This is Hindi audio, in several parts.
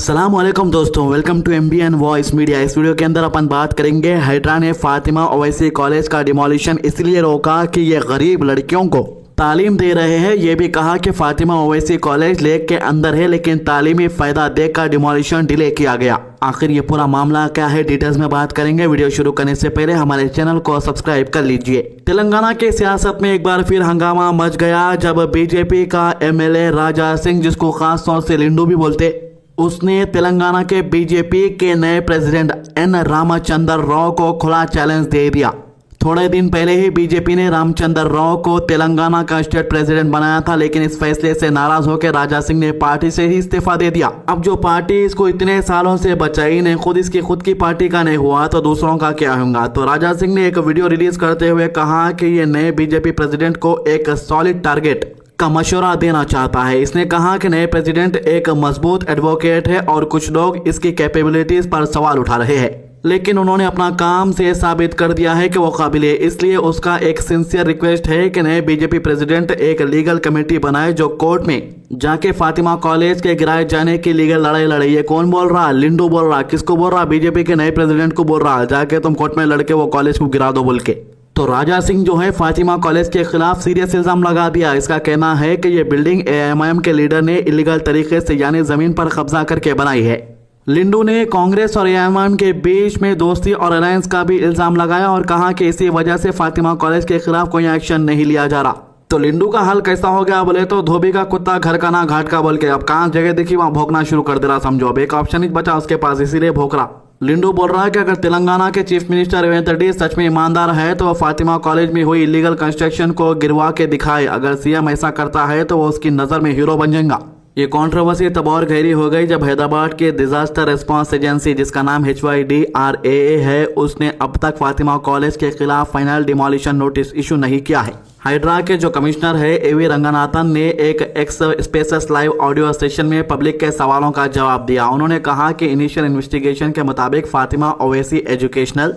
अस्सलामुअलैकुम दोस्तों, welcome to MBN voice media. इस वीडियो के अंदर अपन बात करेंगे हाइड्रा ने फातिमा ओवैसी कॉलेज का डिमोलिशन इसलिए रोका कि ये गरीब लड़कियों को तालीम दे रहे हैं। ये भी कहा कि फातिमा ओवैसी कॉलेज लेक के अंदर है, लेकिन तालीमी फायदा देकर डिमोलिशन डिले किया गया। आखिर ये पूरा मामला क्या है, डिटेल्स में बात करेंगे। वीडियो शुरू करने से पहले हमारे चैनल को सब्सक्राइब कर लीजिए। तेलंगाना के सियासत में एक बार फिर हंगामा मच गया जब बीजेपी का MLA राजा सिंह, जिसको खास तौर से लिंडू भी बोलते, उसने तेलंगाना के बीजेपी के नए प्रेसिडेंट N रामचंद्र राव को खुला चैलेंज दे दिया। थोड़े दिन पहले ही बीजेपी ने रामचंद्र राव को तेलंगाना का स्टेट प्रेसिडेंट बनाया था, लेकिन इस फैसले से नाराज होकर राजा सिंह ने पार्टी से ही इस्तीफा दे दिया। अब जो पार्टी इसको इतने सालों से बचाई ने इसकी खुद की पार्टी का नहीं हुआ तो दूसरों का क्या होगा। तो राजा सिंह ने एक वीडियो रिलीज करते हुए कहा कि ये नए बीजेपी प्रेसिडेंट को एक सॉलिड टारगेट का मशवरा देना चाहता है। इसने कहा कि नए प्रेसिडेंट एक मजबूत एडवोकेट है और कुछ लोग इसकी कैपेबिलिटीज पर सवाल उठा रहे हैं, लेकिन उन्होंने अपना काम से साबित कर दिया है कि वो काबिल है। इसलिए उसका एक सिंसियर रिक्वेस्ट है कि नए बीजेपी प्रेसिडेंट एक लीगल कमेटी बनाए जो कोर्ट में जाके फातिमा कॉलेज के गिराए जाने की लीगल लड़ाई लड़े। ये कौन बोल रहा? लिंडू बोल रहा। किसको बोल रहा? बीजेपी के नए प्रेसिडेंट को बोल रहा, जाके तुम कोर्ट में लड़के वो कॉलेज को गिरा दो बोल के। तो राजा सिंह जो है फातिमा कॉलेज के खिलाफ सीरियस इल्जाम लगा दिया। इसका कहना है कि ये बिल्डिंग AIMIM के लीडर ने इलीगल तरीके से यानी जमीन पर कब्जा करके बनाई है। लिंडू ने कांग्रेस और AIMIM के बीच में दोस्ती और अलायंस का भी इल्जाम लगाया और कहा कि इसी वजह से फातिमा कॉलेज के खिलाफ कोई एक्शन नहीं लिया जा रहा। तो लिंडू का हाल कैसा हो गया बोले तो धोबी का कुत्ता घर का ना घाट का बोल के अब कहाँ जगह देखी वहां भौंकना शुरू कर दे रहा। समझो अब एक ऑप्शन ही बचा उसके पास, इसीलिए भौंक रहा। लिंडू बोल रहा है कि अगर तेलंगाना के चीफ मिनिस्टर रेवंत रेड्डी सच में ईमानदार है तो वो फातिमा कॉलेज में हुई इलीगल कंस्ट्रक्शन को गिरवा के दिखाए। अगर CM ऐसा करता है तो वो उसकी नजर में हीरो बन जाएगा। ये कंट्रोवर्सी तब और गहरी हो गई जब हैदराबाद के डिजास्टर रिस्पांस एजेंसी, जिसका नाम HYDRAA है, उसने अब तक फातिमा कॉलेज के खिलाफ फाइनल डिमोलिशन नोटिस इशू नहीं किया है। हाइड्रा के जो कमिश्नर है AV रंगनाथन ने एक x spacious live audio session में पब्लिक के सवालों का जवाब दिया। उन्होंने कहा कि इनिशियल इन्वेस्टिगेशन के मुताबिक फातिमा ओवैसी एजुकेशनल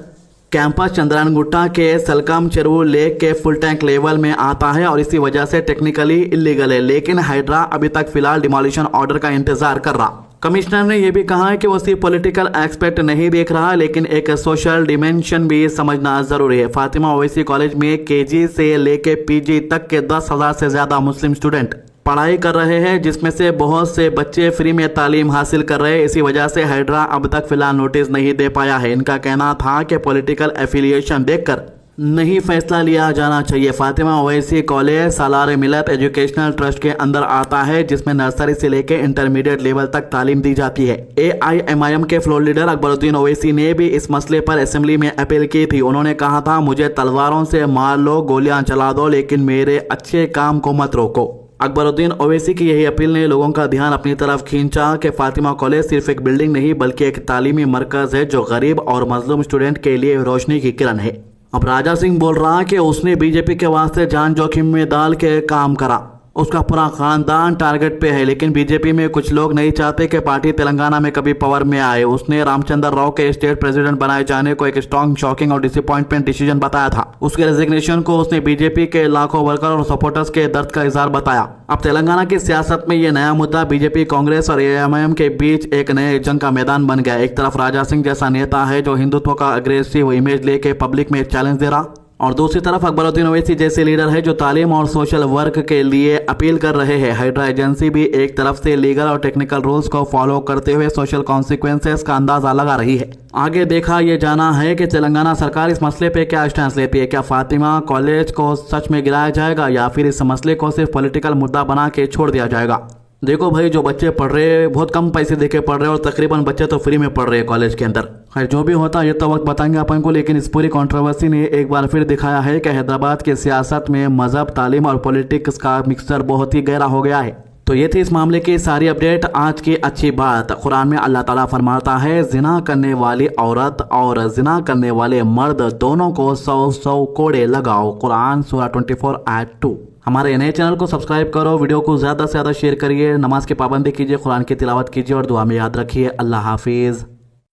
कैंपस चंद्रानगुट्टा के सलकम चेरुवु लेक के फुल टैंक लेवल में आता है और इसी वजह से टेक्निकली इलीगल है, लेकिन हाइड्रा अभी तक फिलहाल डिमोलिशन ऑर्डर का इंतजार कर रहा। कमिश्नर ने यह भी कहा है कि वो सिर्फ पॉलिटिकल एस्पेक्ट नहीं देख रहा, लेकिन एक सोशल डिमेंशन भी समझना जरूरी है। फातिमा ओवैसी कॉलेज में KG से लेके PG तक के 10,000 से ज्यादा मुस्लिम स्टूडेंट पढ़ाई कर रहे हैं, जिसमें से बहुत से बच्चे फ्री में तालीम हासिल कर रहे हैं। इसी वजह से हाइड्रा अब तक फिलहाल नोटिस नहीं दे पाया है। इनका कहना था कि पॉलिटिकल एफिलिएशन देखकर नहीं फैसला लिया जाना चाहिए। फातिमा ओवैसी कॉलेज सालार मिलत एजुकेशनल ट्रस्ट के अंदर आता है, जिसमें नर्सरी से लेकर इंटरमीडिएट लेवल तक तालीम दी जाती है। AIMIM के फ्लोर लीडर अकबरुद्दीन ओवैसी ने भी इस मसले पर असेंबली में अपील की थी। उन्होंने कहा था, मुझे तलवारों से मार लो, गोलियां चला दो, लेकिन मेरे अच्छे काम को मत रोको। अकबरुद्दीन ओवैसी की यही अपील ने लोगों का ध्यान अपनी तरफ खींचा कि फातिमा कॉलेज सिर्फ एक बिल्डिंग नहीं बल्कि एक तालीमी मरकज है जो गरीब और मजलूम स्टूडेंट के लिए रोशनी की किरण है। अब राजा सिंह बोल रहा कि उसने बीजेपी के वास्ते जान जोखिम में डाल के काम करा, उसका पूरा खानदान टारगेट पे है, लेकिन बीजेपी में कुछ लोग नहीं चाहते कि पार्टी तेलंगाना में कभी पावर में आए। उसने रामचंद्र राव के स्टेट प्रेसिडेंट बनाए जाने को एक स्ट्रॉन्ग, शॉकिंग और डिसअपॉइंटमेंट डिसीजन बताया था। उसके रेजिग्नेशन को उसने बीजेपी के लाखों वर्कर और सपोर्टर्स के दर्द का इजहार बताया। अब तेलंगाना की सियासत में ये नया मुद्दा बीजेपी, कांग्रेस और AIMIM के बीच एक नए जंग का मैदान बन गया। एक तरफ राजा सिंह जैसा नेता है जो हिंदुत्व का अग्रेसिव इमेज लेके पब्लिक में चैलेंज दे रहा, और दूसरी तरफ अकबरुद्दीन ओवैसी जैसे लीडर है जो तालीम और सोशल वर्क के लिए अपील कर रहे हैं। हाइड्रा एजेंसी भी एक तरफ से लीगल और टेक्निकल रूल्स को फॉलो करते हुए सोशल कॉन्सिक्वेंसेस का अंदाजा लगा रही है। आगे देखा ये जाना है कि तेलंगाना सरकार इस मसले पे क्या स्टैंड लेती है। क्या फातिमा कॉलेज को सच में गिराया जाएगा या फिर इस मसले को सिर्फ पॉलिटिकल मुद्दा बना के छोड़ दिया जाएगा। देखो भाई, जो बच्चे पढ़ रहे हैं बहुत कम पैसे देके पढ़ रहे हैं और तकरीबन बच्चे तो फ्री में पढ़ रहे हैं कॉलेज के अंदर। खैर जो भी होता है ये तो वक्त बताएंगे अपन को, लेकिन इस पूरी कंट्रोवर्सी ने एक बार फिर दिखाया है कि हैदराबाद की सियासत में मजहब, तालीम और पॉलिटिक्स का मिक्सचर बहुत ही गहरा हो गया है। तो ये थी इस मामले की सारी अपडेट। आज की अच्छी बात, कुरान में अल्लाह ताला फरमाता है, जिना करने वाली औरत और जिना करने वाले मर्द दोनों को 100 कोड़े लगाओ। कुरान सूरा 24 आयत 2। हमारे नए चैनल को सब्सक्राइब करो, वीडियो को ज़्यादा से ज़्यादा शेयर करिए, नमाज की पाबंदी कीजिए, कुरान की तिलावत कीजिए और दुआ में याद रखिए। अल्लाह हाफिज़।